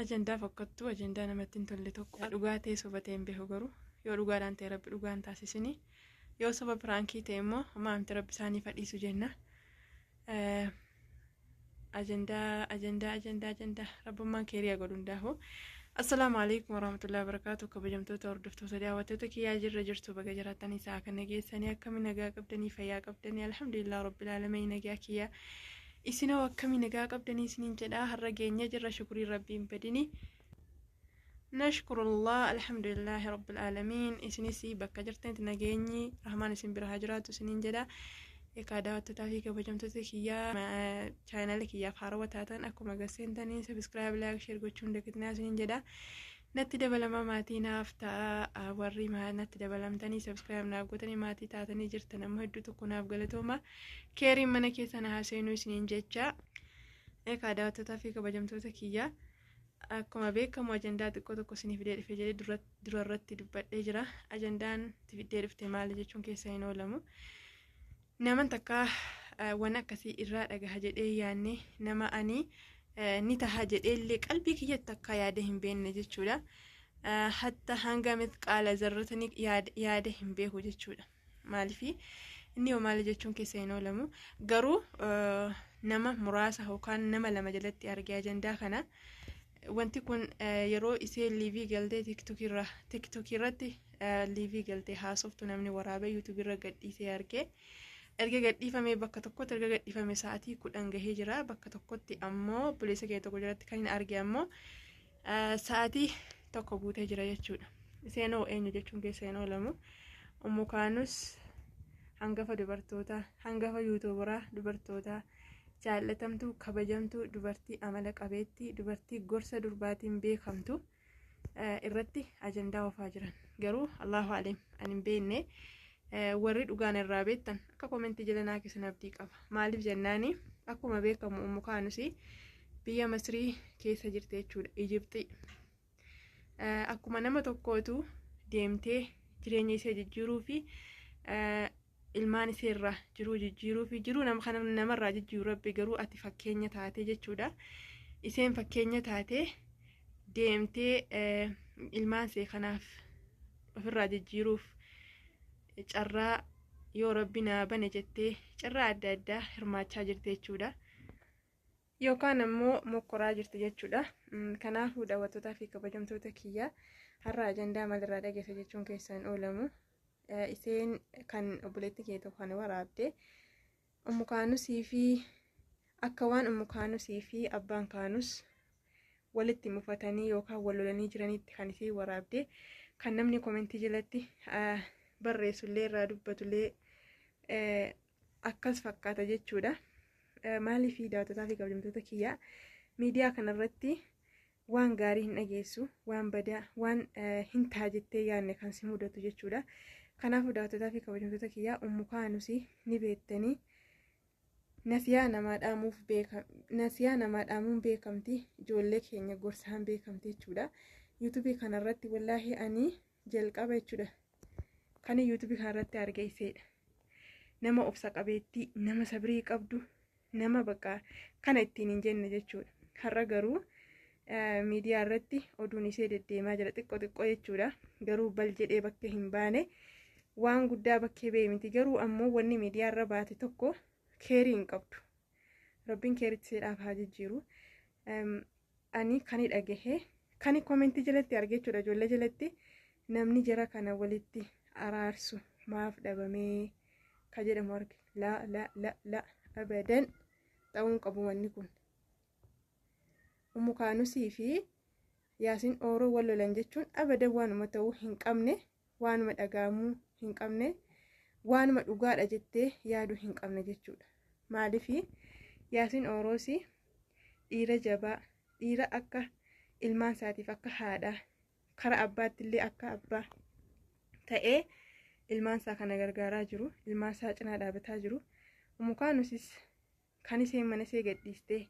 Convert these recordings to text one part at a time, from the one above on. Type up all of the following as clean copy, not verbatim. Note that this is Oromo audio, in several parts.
ajandaa fakkattuu ajandaa namatti hin tolle tokko dhugaa ta'e soba ta'e hin beeku garuu yoo dhugaadhaan ta'e rabbi dhugaan taasisini yoo soba piraankii ta'e immoo maamti rabbi isaanii fadhiisu jenna. ajandaa rabbummaan keeriyaa godhu hundaafu. Assalaamu alaikum warahmatullahi wabarakatuh. Kabajamtoota hordoftoota daawwattoota kiyyaa jirra jirtu baga jiraatanii isaa kan nageessanii akkamiin nagaa qabdanii fayyaa qabdanii alhamdulillah rabbil aalamiin nagaa kiyyaa isinoo akkamiin nagaa qabdanii isiniin jedha har'a geenya jirra shukrii rabbiin badini nashkurullah alhamdulillahi rabbil aalamiin isinis bakka jirtanitti nageenyi rahmaan isin bira haa jiraatu isiniin jedha. Egaa daawwattootaa fi kabajamtoota kiyyaa chaanaala kiyyaaf haarawaa taatan akkuma agarsiisanii sabiskiraayib laayik sheer gochuun dagatinaa isiniin jedha. Natti dabalama maatii naaf ta'a warri natti dabalamtanii sabiskiraayib naaf gootanii maatii taatanii jirtan ammoo hedduu tokko naaf galatooma. Keeriin mana keessa na haaseenuu isiniin jecha. Egaa daawwattootaa fi kabajamtoota kiyyaa akkuma beekamu ajandaa xiqqoo tokko isiniif fidee dhufe jedhee dura irratti dubbadhee jira. Ajandaan fidee dhufte maali jechuun keessa hin oolamu. Naman takka waan akkasii irraa dhagaha jedhee yaanne nama ani ni taha jedhee illee qalbii kiyyatti akka yaada hin beekne jechuudha. Hatta hanga mitqaala zarratanii yaada hin beeku jechuudha. Maaliif inni yoo maali jechuun keessa hin oolamu garuu nama muraasa yookaan nama lama jalatti argee ajandaa kana wanti kun yeroo isee liivii galtee tiktookii irratti liivii galtee haasoftu namni waraabee yuutuubii irra gadhiisee argee. Erga gadhiifamee bakka tokkotti erga gadhiifame sa'aatii 10 gahee jira bakka tokkotti ammoo buleessa kee tokko jalatti kan hin arge ammoo sa'aatii 1 guutee jira jechuudha. Seenoo eenyu jechuun keessa hin oolamu. Ummukaanus hangafa dubartootaa hangafa yuutuubaraa dubartootaa jaallatamtuu kabajamtuu dubartii amala qabeettii dubartii gorsa durbaatiin beekamtu irratti ajandaa oofaa jiran garuu Allahu a'lam ani hin beekne. Warri dhugaan irraa beektan akka komentii jala naa keessan abdii qaba. Maaliif jennaani akkuma beekamu Ummukaanus biyya Masrii keessa jirti jechuudha. Ijiptii akkuma nama tokkootu deemtee jireenya ishee jijjiiruu fi ilmaan ishee irraa jiruu jijjiiruu fi jiruu namarraa jijjiiruu rabbi garuu ati fakkeenya taatee jechuudha. Isheen fakkeenya taatee deemtee ilmaan ishee kanaaf ofirraa jijjiiruuf carraa yoo rabbi naa bane jettee carraa adda addaa hirmaachaa jirti jechuudha. Yookaan ammoo mokkoraa jirti jechuudha. Kanaafuu daawwattootaa fi kabajamtoota kiyyaa har'a ajandaa maalirraa dhageessa jechuun keessa hin oolamu. Isheen kan obboleetti kee tokko kan waraabde Ummukaanusii fi akka waan Ummukaanusii fi abbaan kaanus walitti mufatanii yookaan wal lolanii jiranitti kan ishee waraabde kan namni komentii jalatti barreessullee irraa dubbatullee akkas fakkaata jechuudha. Maaliif daawwattootaa fi kabajamtoota kiyyaa miidiyaa kanarratti waan gaarii hin dhageessu waan badaa waan hin ta'a jettee yaadne kan si mudatu jechuudha. Kanaafuu daawwattootaa fi kabajamtoota kiyyaa Ummukaanus ni beektanii nasiyaa namaa dhaamuun beekamti ijoollee keenya gorsaan beekamti jechuudha. Yuutuubii kanarratti wallaahi ani jalqaba jechuudha. Kan yuutuubii kanarratti argee iseedha. Nama obsa qabeettii nama sabrii qabdu nama bakka kana ittiin hin jenne jechuudha. Har'a garuu miidiyaa irratti oduun ishee deddeemaa jira xiqqoo jechuudha. Garuu bal jedhee bakka hin baane waan guddaa bakkee ba'e miti garuu ammoo wanni miidiyaa irra baate tokko keerii hin qabdu. Rabbiin keeritti seedhaaf haa jijjiiru. Ani kan dhagahe kan komentii jalatti arge jechuudha ijoollee jalatti namni jara kana walitti araarsu maaf dhabamee ka jedhamu arge la abadan ta'uun qabu wanni kun. Ummukaanusii fi Yaasiin Ooroo wal lolan jechuun abadan waanuma ta'uu hin qabne waanuma dhagaamuu hin qabne waanuma dhugaadha jettee yaaduu hin qabne jechuudha. Maaliif Yaasiin Ooroos dhiira jabaa dhiira akka ilmaan isaatiif akka haadhaa kara abbaatti illee akka abbaa ta'ee ilmaan isaa kana gargaaraa jiru ilmaan isaa cinaa dhaabataa jiru. Ummukaanusis kan isheen mana ishee gadhiistee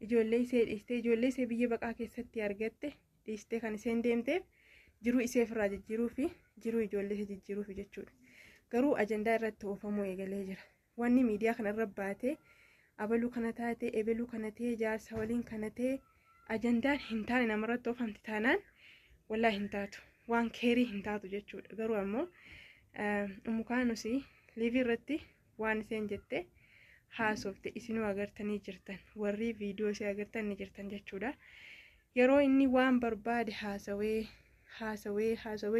ijoollee ishee dhiistee ijoollee ishee biyya baqaa keessatti argatte dhiistee kan isheen deemteef jiruu ishee irraa jijjiiruu fi jiruu ijoollee ishee jijjiiruuf jechuudha. Garuu ajandaa irratti oofamuu eegalee jira. Wanni miidiyaa kana irra baatee abaluu kana taatee ebeluu kana ta'ee jaarsa waliin kana ta'ee ajandaan hin taane namarratti oofamti taanaan wallaahi hin taatu waan keerii hin taatu jechuudha. Garuu ammoo umukaanus liivii irratti waan isheen jette haasofte isinuu agartanii jirtan, warri viidiyoo ishee agartanii jirtan jechuudha. Yeroo inni waan barbaade haasawee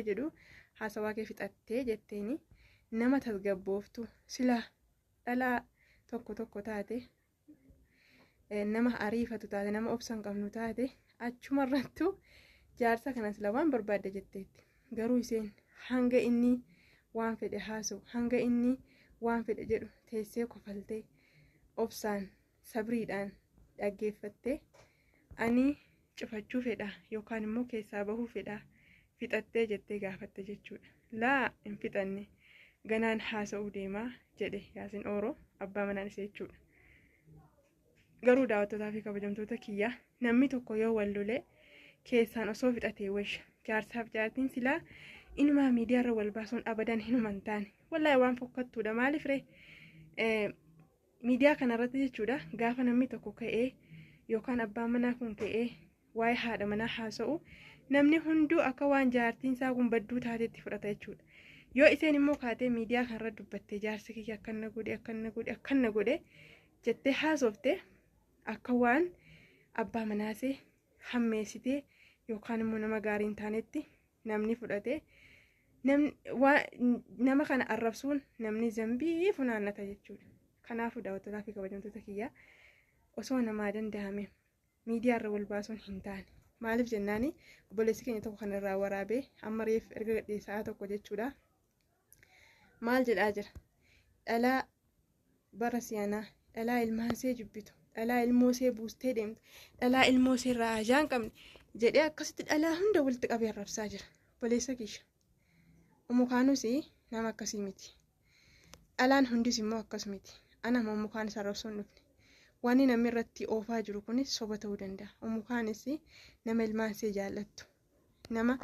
jedhu haasawaa kee fixattee jetteeni nama tasgabbooftu sila dhalaa tokko taate nama ariifatu taate nama obsan qabnu taate achumarrattu jaarsa kanas la waan barbaadde jetteetti. Garuu isheen hanga inni waan fedhe haasa'u hanga inni waan fedhe jedhu teessee kofaltee obsaan sabriidhaan dhaggeeffattee ani cufachuu fedha yookaan immoo keessaa bahuu fedha fixattee jettee gaafatte jechuudha. Laa hin fixanne ganaan haasa'uu deemaa jedhe Yaasiin Ooroo abbaa manaan ishee jechuudha. Garuu daawwattootaa fi kabajamtoota kiyyaa namni tokko yoo wal lolee keessaan osoo fixatee wayya jaarsaaf jaartiin silaa inumaa miidiyaarra wal baasuun abadan hinuman taane wallaahi waan fokkattuudha. Maaliif ree miidiyaa kanarratti jechuudha gaafa namni tokko ka'ee yookaan abbaan manaa kun ka'ee waa'ee haadha manaa haasa'u namni hunduu akka waan jaartiin isaa kun badduu taateetti fudhata jechuudha. Yoo isheen immoo kaatee miidiyaa kanarra dubbattee jaarsi kiyya akkana godhe jettee haasofte akka waan abbaa manaasee hammeessitee yookaan immoo nama gaarii hin taanetti namni fudhatee nama kana arrabsuun namni zambii funaannata jechuudha. Kanaafuu daawwattootaa fi kabajamtoota kiyyaa osoo namaa danda'ame miidiyaarra wal baasuun hin taane. Maaliif jennaani obboleessi keenya tokko kanarraa waraabee amma reef erga gadhiisaa tokko jechuudha. Maal jedhaa jira? Dhalaa bara siyaanaa, dhalaa ilmaansee jibbitu, dhalaa ilmoosee buustee deemtu, dhalaa ilmoosee irraa ajaan qabne jedhee akkasitti dhalaa hunda walitti qabee arrabsaa jira. Obboleessa kiyya. Umukaanus nama akkasii miti. Dhalaan hundis immoo akkas miti. Ana umukaanis arrabsuun dhufne. Wanni namni irratti oofaa jiru kunis soba ta'uu danda'a. Umukaanis nama ilmaansee jaallattu. Nama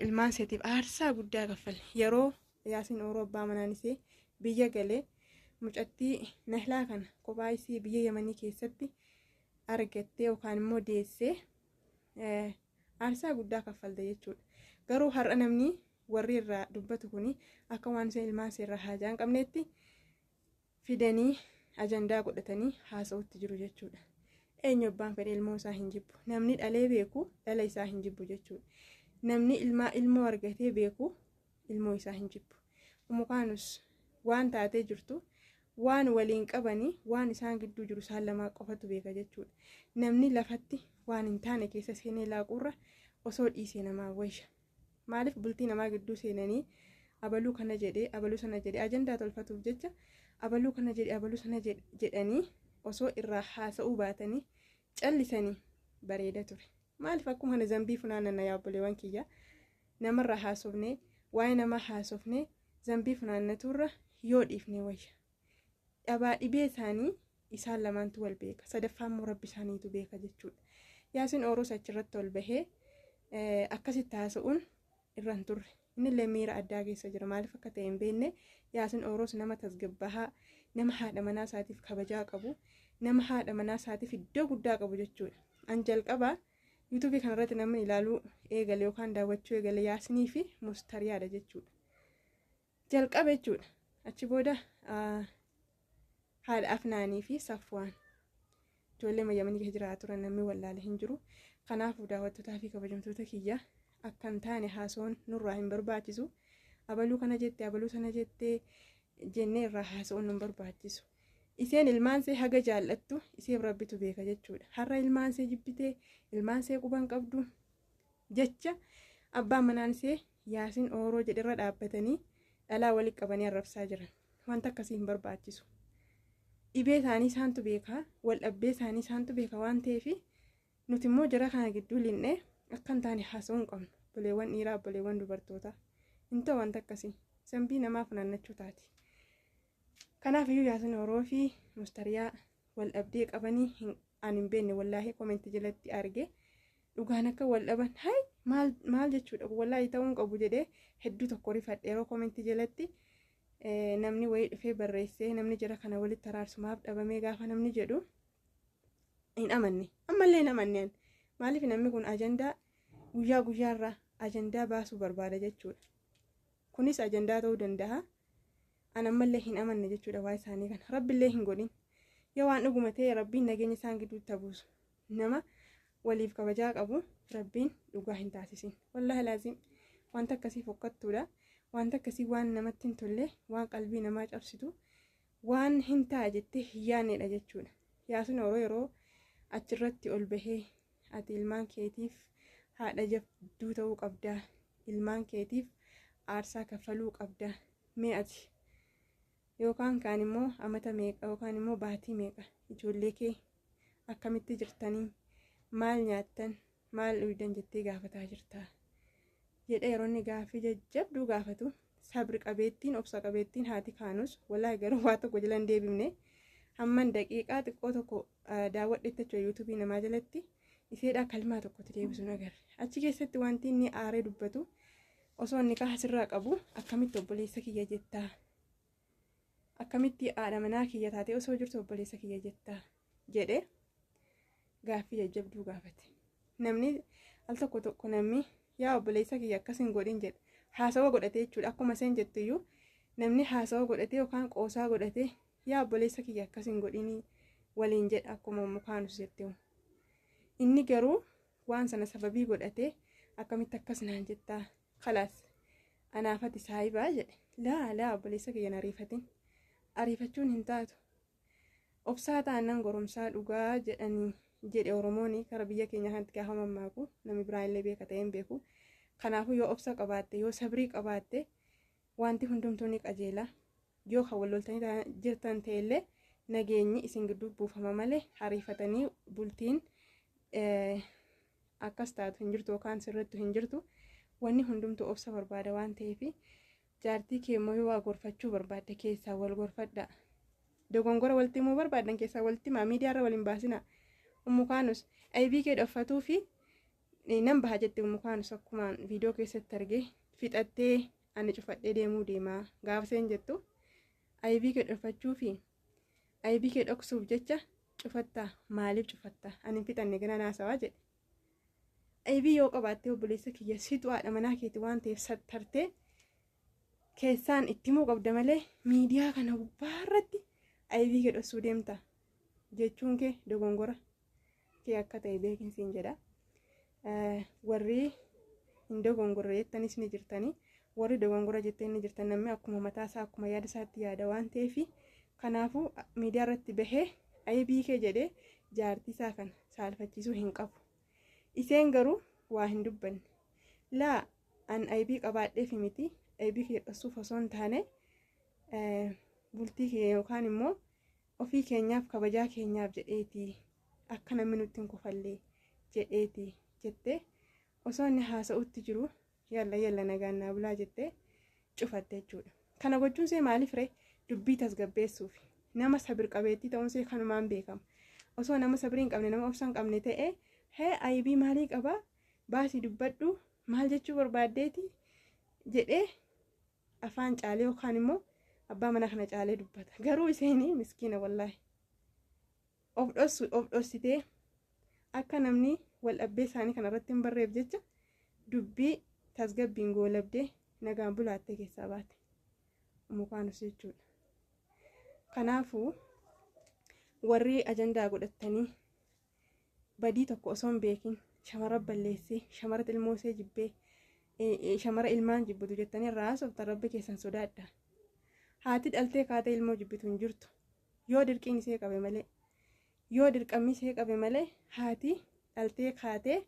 ilmaanseetiif aarsaa guddaa kaffale. Yeroo Yaasiin Ooroo abbaa manaanisee biyya galee mucattii Nahlaa kana kophaa isii biyya Yamanii keessatti argattee yookaan immoo deessee aarsaa guddaa kaffalte jechuudha. Garuu har'a namni warri irraa dubbatu kuni akka waan isheen ilmaansee irraa haajaa hin qabneetti fidanii ajandaa godhatanii haasa'utti jiru jechuudha. Eenyu abbaan fedhe ilmoo isaa hin jibbu. Namni dhalee beeku dhala isaa hin jibbu jechuudha. Namni ilmoo argatee beeku ilmoo isaa hin jibbu. Umukaanus waan taatee jirtu waan waliin qabanii waan isaan gidduu jiru isaan lamaa qofatu beeka jechuudha. Namni lafatti waan hin taane keessa seenee laaquurra osoo dhiisee namaa wayya. Maaliif bultii namaa gidduu seenanii abaluu kana jedhee abaluu sana jedhee ajandaa tolfatuuf jecha abaluu kana jedhee abaluu sana jedhanii osoo irraa haasa'uu baatanii callisanii bareeda ture. Maaliif akkuma kana zambii funaannana yaa obboleewwan kiyya namarraa haasofnee waa'ee namaa haasofnee zambii funaannaturra yoo dhiifne wayya. Dhabaa dhibee isaanii isaan lamaantu wal beeka. Sadaffaan immoo rabbi isaaniitu beeka jechuudha. Yaasiin Ooroo achirratti ol bahee akkasitti haasa'uun irra hin turre. Innillee miira addaa keessa jira. Maaliif akka ta'e hin beekne Yaasiin Ooroos nama tasgabbahaa, nama haadha manaa isaatiif kabajaa qabu, nama haadha manaa isaatiif iddoo guddaa qabu jechuudha. An jalqabaa yuutuubii kanarratti namni ilaaluu eegale yookaan daawwachuu eegale Yaasinii fi Mustariyaadha jechuudha. Jalqaba jechuudha. Achi booda haadha Afnaanii fi Safwaan ijoollee Yamanii keessa jiraatu turan namni wallaale hin jiru. Kanaafuu daawwattootaa fi kabajamtoota kiyyaa akkan taane haasa'uun nurraa hin barbaachisu. Abaluu kana jettee abaluu sana jettee jennee irraa haasa'uun nun barbaachisu. Isheen ilmaansee haga jaallattu isheef rabbitu beeka jechuudha. Har'a ilmaansee jibbitee ilmaansee quban qabdu jecha abbaan manaansee Yaasiin Ooroo jedherra dhaabbatanii dhalaa walitti qabanii arrabsaa jiran. Wanta akkasii hin barbaachisu. Dhibee isaanii isaantu beeka, wal dhabbee isaanii isaantu beeka waan ta'eef nuti immoo jara kana gidduu linnee akka hin taane haasa'uu hin qabnu. Obboleewwan dhiiraa obboleewwan dubartootaa hin ta'u wanta akkasii zambii namaa funaannachuu taati. Kanaafiyyuu Yaasiin Ooroo fi Mustariyaa wal dhabdee qabanii ani hin beekne wallaahi komentii jalatti arge dhugaan akka wal dhaban hay maal jechuudha wallaahi ta'uu hin qabu jedhee hedduu tokko rifadhe yeroo komentii jalatti namni wayii dhufee barreessee namni jara kana walitti araarsumaaf dhabamee gaafa namni jedhu hin amanne ammallee hin amanneen maaliif namni kun ajandaa guyyaa guyyaarraa ajandaa baasuu barbaada jechuudha. Kunis ajandaa ta'uu danda'a. An ammallee hin amanne jechuudha waa isaanii kana. Rabbillee hin godhin. Yoo waan dhuguma ta'e rabbiin nageenya isaan gidduutti buusu. Nama waliif kabajaa qabu rabbiin dhugaa hin taasisin. Wallaahi laazim wanta akkasii fokkattuudha. Wanta akkasii waan namatti hin tolle, waan qalbii namaa cabsitu, waan hin ta'a jettee hin yaadnedha jechuudha. Yaasin yeroo achirratti ol bahee ati ilmaan keetiif haadha jabduu ta'uu qabdaa, ilmaan keetiif aarsaa kaffaluu qabdaa. Mee ati yookaan kaan immoo amata meeqa yookaan immoo baatii meeqa ijoollee kee akkamitti jirtanii, maal nyaattan, maal dhugdan jettee gaafataa jirtaa jedhe yeroo inni gaaffii jajjabduu gaafatu sabri qabeettiin obsa qabeettiin haati kaanus wallaahi garuu waa tokko jala hin deebifne hamman daqiiqaa xiqqoo tokko daawwadhetti jechuudha yuutuubii namaa jalatti iseedhaa kalmaa tokkotti deebisu nagarre. Achi keessatti wanti inni aaree dubbatu osoo inni kaasirraa qabu akkamitti obboleessa kiyya jettaa, akkamitti haadha manaa kiyya taatee osoo jirtu obboleessa kiyya jettaa jedhe gaaffii jajjabduu gaafate. Namni al tokko namni yaa obboleessa kiyya akkas hin godhin jedha. Haasawa godhatee jechuudha. Akkuma isheen jettu iyyuu namni haasawa godhatee yookaan qoosaa godhatee yaa obboleessa kiyya akkas hin godhin waliin jedha akkuma mukaanus jettee. Inni garuu waan sana sababii godhatee akkamitti akkas naan jettaa khalaas anaafati saayibaa jedhe. Laa obboleessa kiyya ariifatin. Ariifachuun hin taatu. Obsaa taanaan goromsaa dhugaa jedhanii jedhe Oromoon kara biyya keenya kanatti gaafa mammaaku namni biraan illee beeka ta'een beeku. Kanaafuu yoo obsa qabaatte yoo sabrii qabaatte wanti hundumtuu ni qajeela. Yoo kan wal loltanii jirtan ta'ellee nageenyi isin gidduu buufama malee ariifatanii bultiin akkas taatu hin jirtu yookaan sirriitti hin jirtu. Wanni hundumtuu obsa barbaada waan ta'eef jaartii kee immoo yoo waa gorfachuu barbaadde keessaa wal gorfadhaa. Dogongora walitti himuu barbaadan keessaa walitti himaa miidiyaarra waliin baasina. Mukaanus aybii kee dhoffatuu fi nan baha jette mukaanus akkuma viidiyoo keessatti argee fixattee ani cufadhee deemuu deemaa gaafa isheen jettu aybii kee dhoffachuu fi aybii kee dhoksuuf jecha cufattaa maaliif cufattaa ani fixanne gana naasawaa jedhe. Aybii yoo qabaattee obboleessa kiyya situ haadha manaa keeti waan ta'eef sattartee keessaan itti himuu qabda malee miidiyaa kana gubbaarratti aybii kee dhoksuu deemta jechuun kee dogongora kee akka ta'e beekinsiin jedha. Warri hin dogongorre jettanis ni jirtanii warri dogongora jettee ni jirtan namni akkuma mataasaa akkuma yaada isaatti yaada waan ta'eef kanaafuu miidiyaa irratti bahee aybii kee jedhee jaartii isaa kan saalfachiisuu hin qabu. Iseen garuu waa hin dubbanne. Laa an aybii qabaadheef miti aybii kee dhoksuuf osoo hin taane bultii kee yookaan immoo ofii keenyaaf kabajaa keenyaaf jedheeti akka namni nutti hin kofallee jedheeti jettee osoo inni haasa'utti jiru yalla nagaan naa bulaa jettee cufatte jechuudha. Kana gochuun see maaliif ree dubbii tasgabbeessuuf nama sabir qabeettii ta'uun see kanumaan beekama. Osoo nama sabrii hin qabne nama obsa hin qabne ta'e hee aybii maalii qabaa baasii dubbadhu maal jechuu barbaaddeeti jedhee afaan caalee yookaan immoo abbaa mana kana caalee dubbata. Garuu isheenii miskiina wallaahi of dhossitee akka namni wal dhabbee isaanii kanarratti hin barreef jecha dubbii tasgabbiin goolabdee nagaan bulaattee keessaa baate mukaanus jechuudha. Kanaafuu warri ajandaa godhatanii badii tokko osoo hin beekin shamara balleessee shamara ilmoo ishee jibbee shamara ilmaan jibbitu jettanii irraa haasoftan rabbi keessan sodaadha. Haati dhaltee kaatee ilmoo jibbitu hin jirtu yoo dirqiin ishee qabe malee yoo dirqamni ishee qabe malee haati dhaltee kaatee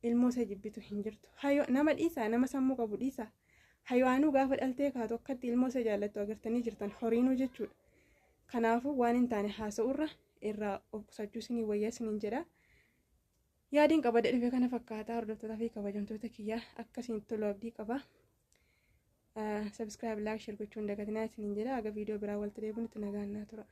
ilmoo ishee jibbitu hin jirtu. Nama dhiisaa nama sammuu qabu dhiisaa hayawaanuu gaafa dhaltee kaatu akkatti ilmoo ishee jaallattu agartanii jirtan horiinuu jechuudha. Kanaafuu waan hin taane haasa'urra irraa of qusachuu isinii wayyaa isiniin jedha. Yaadiin qaba dhufe kana fakkaataa hordoftootaa fi kabajamtoota kiyyaa akkasiin tolu abdii qaba. Subscribe, like, share gochuun dagatinaa isiniin jedha. Aga viidiyoo biraa walitti deebinutti nagaan naa tura.